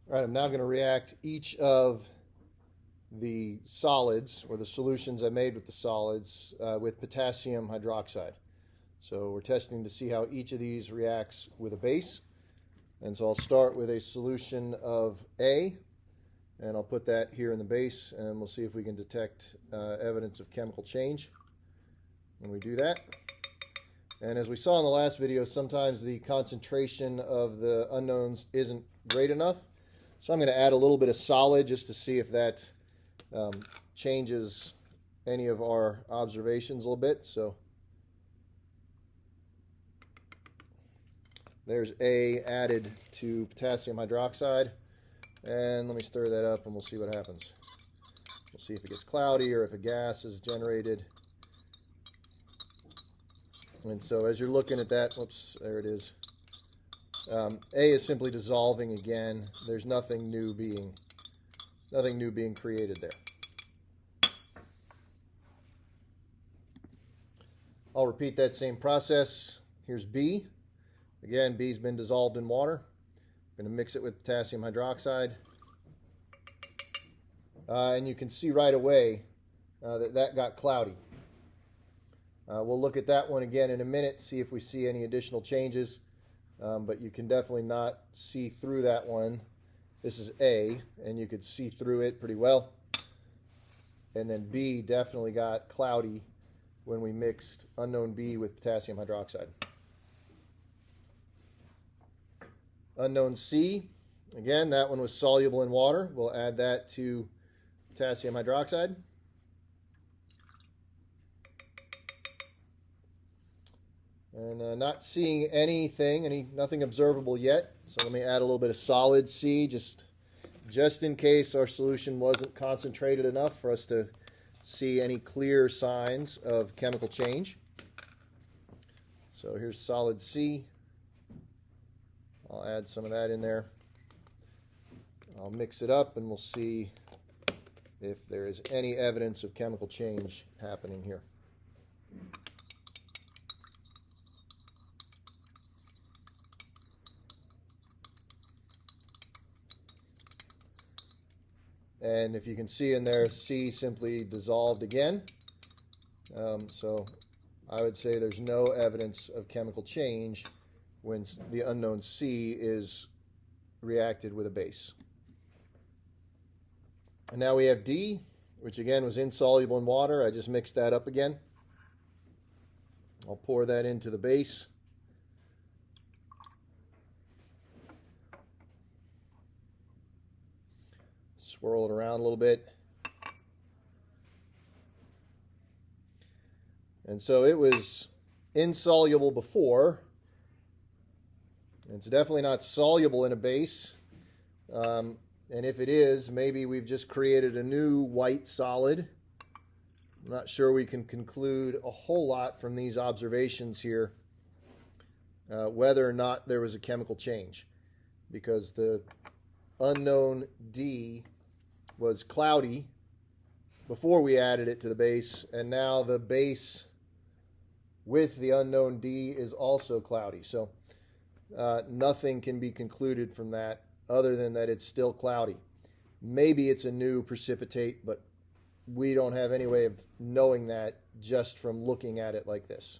All right, I'm now going to react each of the solids, or the solutions I made with the solids, with potassium hydroxide. So we're testing to see how each of these reacts with a base. And so I'll start with a solution of A, and I'll put that here in the base, and we'll see if we can detect evidence of chemical change when we do that. And as we saw in the last video, sometimes the concentration of the unknowns isn't great enough. So I'm going to add a little bit of solid just to see if that changes any of our observations a little bit. So there's A added to potassium hydroxide. And let me stir that up and we'll see what happens. We'll see if it gets cloudy or if a gas is generated. And so as you're looking at that, whoops, there it is. A is simply dissolving again. There's nothing new being created there. I'll repeat that same process. Here's B. Again, B's been dissolved in water. I'm going to mix it with potassium hydroxide. And you can see right away that got cloudy. We'll look at that one again in a minute, see if we see any additional changes. But you can definitely not see through that one. This is A, and you could see through it pretty well. And then B definitely got cloudy when we mixed unknown B with potassium hydroxide. Unknown C, again, that one was soluble in water. We'll add that to potassium hydroxide. And not seeing nothing observable yet. So let me add a little bit of solid C, just in case our solution wasn't concentrated enough for us to see any clear signs of chemical change. So here's solid C. I'll add some of that in there. I'll mix it up and we'll see if there is any evidence of chemical change happening here. And if you can see in there, C simply dissolved again. So I would say there's no evidence of chemical change when the unknown C is reacted with a base. And now we have D, which again was insoluble in water. I just mixed that up again. I'll pour that into the base. Swirl it around a little bit. And so it was insoluble before. It's definitely not soluble in a base. And if it is, maybe we've just created a new white solid. I'm not sure we can conclude a whole lot from these observations here whether or not there was a chemical change, because the unknown D was cloudy before we added it to the base, and now the base with the unknown D is also cloudy. So nothing can be concluded from that other than that it's still cloudy. Maybe it's a new precipitate, but we don't have any way of knowing that just from looking at it like this.